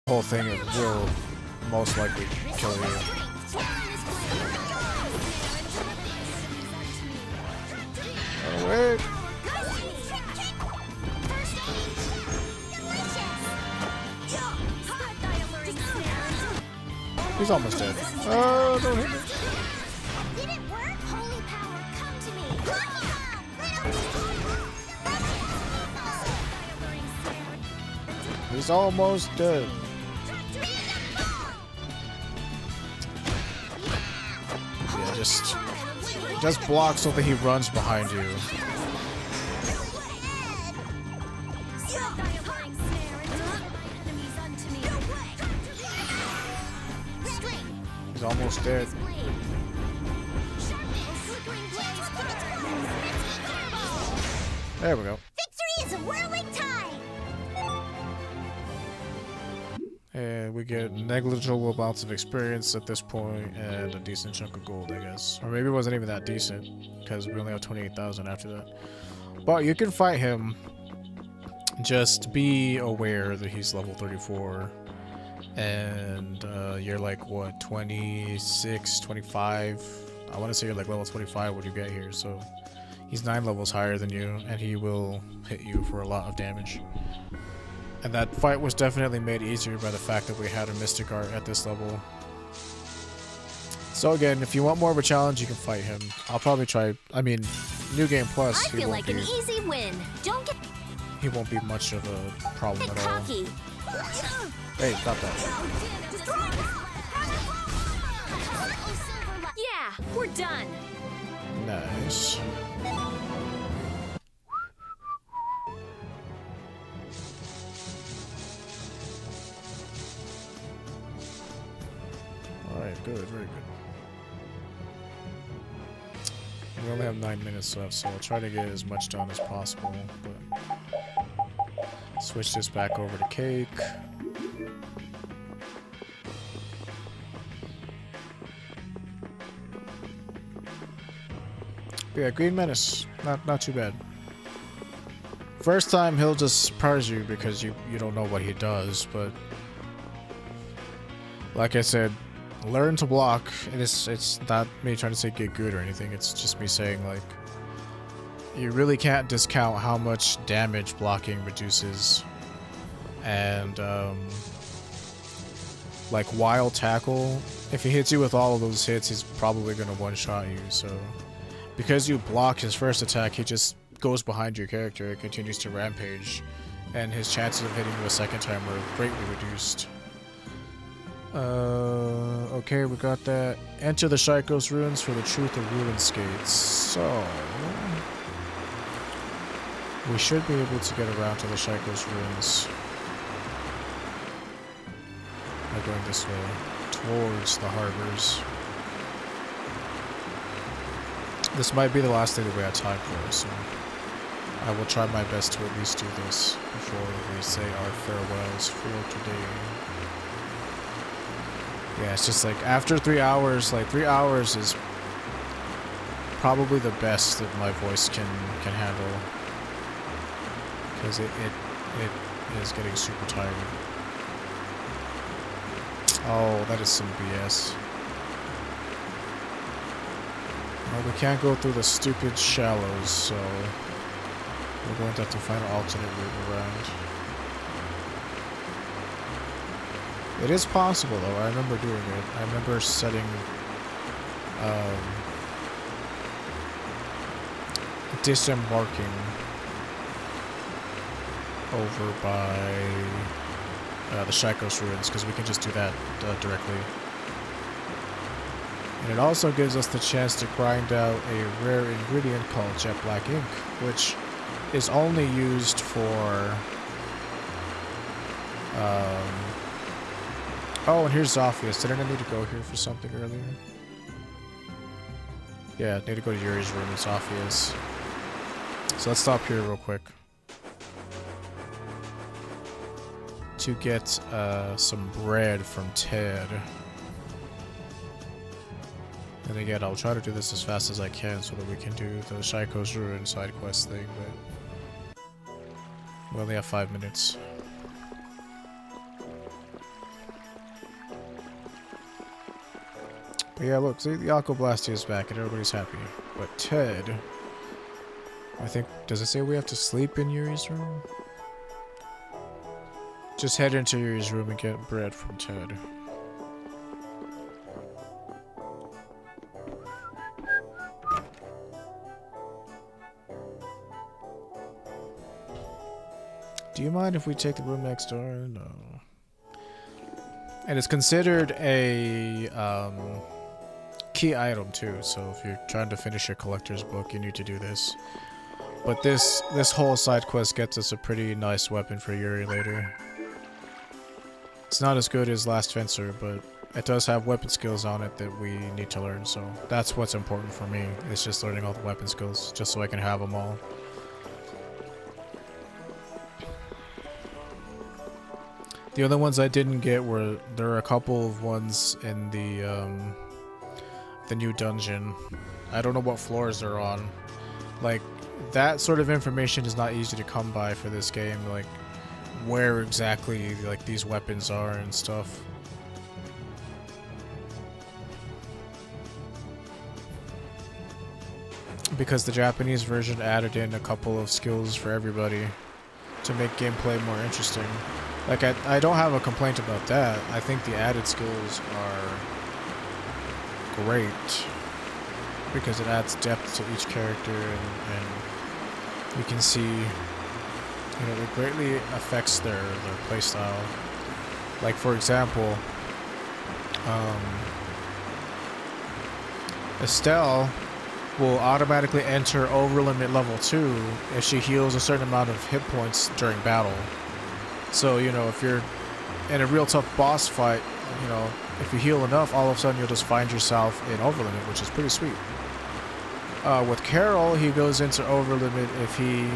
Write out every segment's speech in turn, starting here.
whole thing, it will most likely kill you. Run away! He's almost dead. Oh, don't hit me. He's almost dead. Yeah, just block so that he runs behind you. He's almost dead. There we go. Victory is a whirling tide. And we get negligible amounts of experience at this point and a decent chunk of gold, I guess. Or maybe it wasn't even that decent, because we only have 28,000 after that. But you can fight him. Just be aware that he's level 34. And you're like, what, 26, 25? I want to say you're like level 25 when you get here, so he's 9 levels higher than you, and he will hit you for a lot of damage. And that fight was definitely made easier by the fact that we had a Mystic Art at this level. So again, if you want more of a challenge, you can fight him. I'll probably try, I mean, New Game Plus, I feel like an easy win. Don't get... He won't be much of a problem at all. Cocky. Hey, stop that. Yeah, we're done. Nice. Alright, good, very good. We only have 9 minutes left, so I'll try to get as much done as possible, but switch this back over to Cake. Yeah, Green Menace, not too bad. First time he'll just surprise you because you don't know what he does, but like I said, learn to block. And it's not me trying to say get good or anything, it's just me saying, like, you really can't discount how much damage blocking reduces. And like Wild Tackle, if he hits you with all of those hits, he's probably gonna one-shot you, so because you block his first attack, he just goes behind your character and continues to rampage, and his chances of hitting you a second time are greatly reduced. Okay, we got that. Enter the Shikos Ruins for the Truth of Ruin Skates. So we should be able to get around to the Shikos Ruins by going this way, towards the harbors. This might be the last thing that we have time for, so I will try my best to at least do this before we say our farewells for today. Yeah, it's just like after 3 hours, like 3 hours is probably the best that my voice can handle, because it is getting super tired. Oh, that is some BS. Well, we can't go through the stupid shallows, so we're going to have to find an alternate route around. It is possible, though. I remember doing it. I remember setting disembarking over by the Shikos Ruins, because we can just do that directly. And it also gives us the chance to grind out a rare ingredient called Jet Black Ink, which is only used for oh, and here's Zophius. Didn't I need to go here for something earlier? Yeah, I need to go to Yuri's room with Zophius. So let's stop here real quick to get some bread from Ted. And again, I'll try to do this as fast as I can so that we can do the Shikos Ruin side quest thing, but we only have 5 minutes. But yeah, look, see, the Aqua Blast is back and everybody's happy. But Ted, I think, does it say we have to sleep in Yuri's room? Just head into Yuri's room and get bread from Ted. Do you mind if we take the room next door? No. And it's considered a key item too, so if you're trying to finish your collector's book, you need to do this. But this whole side quest gets us a pretty nice weapon for Yuri later. It's not as good as Last Fencer, but it does have weapon skills on it that we need to learn, so that's what's important for me. It's just learning all the weapon skills, just so I can have them all. The other ones I didn't get were, there are a couple of ones in the new dungeon. I don't know what floors they're on. Like, that sort of information is not easy to come by for this game, like where exactly like these weapons are and stuff. Because the Japanese version added in a couple of skills for everybody to make gameplay more interesting. Like, I don't have a complaint about that. I think the added skills are great because it adds depth to each character, and you can see, you know, it greatly affects their playstyle. Like, for example, Estelle will automatically enter over limit level 2 if she heals a certain amount of hit points during battle. So, you know, if you're in a real tough boss fight, you know, if you heal enough, all of a sudden you'll just find yourself in over limit, which is pretty sweet. With Carol, he goes into over limit if he,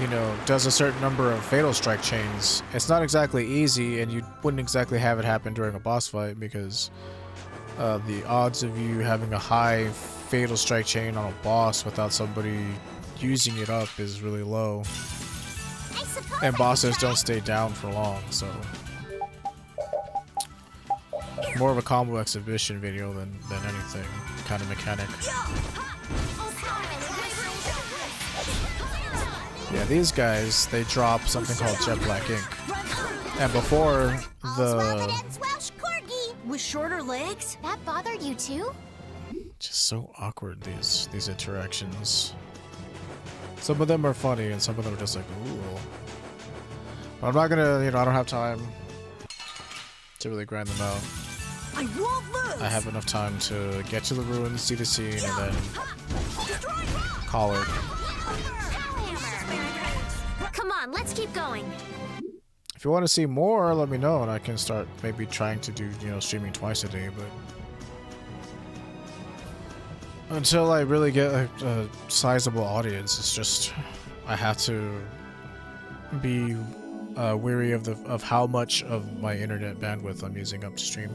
you know, does a certain number of fatal strike chains. It's not exactly easy, and you wouldn't exactly have it happen during a boss fight because the odds of you having a high fatal strike chain on a boss without somebody using it up is really low. And bosses don't stay down for long, so more of a combo exhibition video than anything kind of mechanic. Yeah, these guys, they drop something called jet black ink, and before the with shorter legs, that bothered you too? Just so awkward, these interactions. Some of them are funny and some of them are just like, ooh. But I'm not gonna, you know, I don't have time to really grind them out. I won't lose. I have enough time to get to the ruins, see the scene, and then call it. Come on, let's keep going. If you want to see more, let me know and I can start maybe trying to do, you know, streaming twice a day, but until I really get a sizable audience, it's just, I have to be weary of how much of my internet bandwidth I'm using up to stream.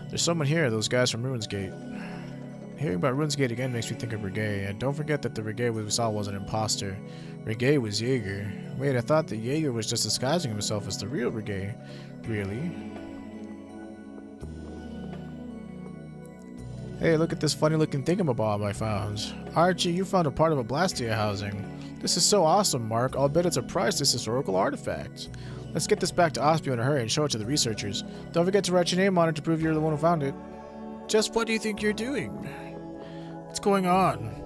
There's someone here, those guys from Ruinsgate. Hearing about Ruinsgate again makes me think of Reggae, and don't forget that the Reggae we saw was an imposter. Reggae was Jaeger. Wait, I thought that Jaeger was just disguising himself as the real Reggae. Really? Hey, look at this funny looking thingamabob I found. Archie, you found a part of a Blastia housing. This is so awesome, Mark. I'll bet it's a priceless historical artifact. Let's get this back to Ospio in a hurry and show it to the researchers. Don't forget to write your name on it to prove you're the one who found it. Just what do you think you're doing? What's going on?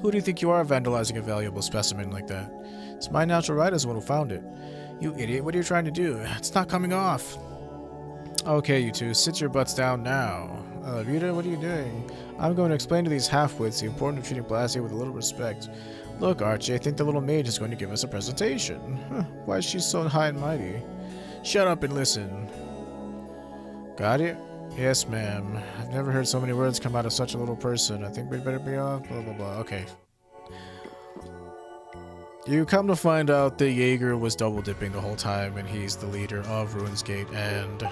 Who do you think you are vandalizing a valuable specimen like that? It's my natural right as the one who found it. You idiot, what are you trying to do? It's not coming off. Okay, you two, sit your butts down now. Rita, what are you doing? I'm going to explain to these half-wits the importance of treating Blastia with a little respect. Look, Archie, I think the little mage is going to give us a presentation. Huh, why is she so high and mighty? Shut up and listen. Got it? Yes, ma'am. I've never heard so many words come out of such a little person. I think we'd better be off, blah, blah, blah. Okay. You come to find out that Jaeger was double-dipping the whole time, and he's the leader of Ruinsgate and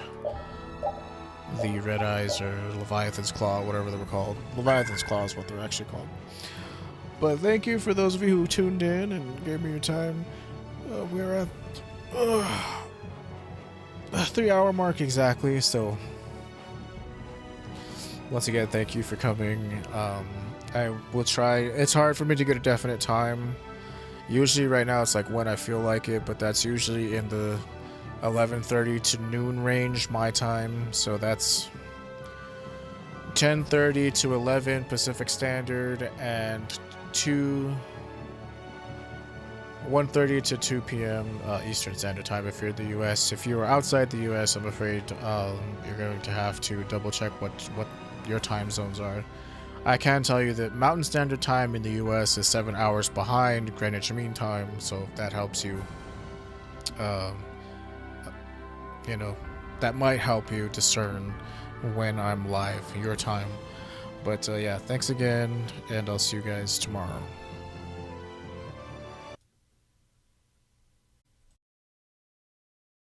the Red Eyes, or Leviathan's Claw, whatever they were called. Leviathan's Claw is what they're actually called. But thank you for those of you who tuned in and gave me your time. We're at the 3-hour mark exactly, so once again, thank you for coming. I will try. It's hard for me to get a definite time. Usually right now it's like when I feel like it, but that's usually in the 11:30 to noon range my time. So that's 10:30 to 11 Pacific Standard and 1:30 to 2 p.m. Eastern Standard Time if you're in the US. If you are outside the US, I'm afraid you're going to have to double check what your time zones are. I can tell you that Mountain Standard Time in the US is 7 hours behind Greenwich Mean Time, so if that helps you, you know, that might help you discern when I'm live, your time. But yeah, thanks again, and I'll see you guys tomorrow.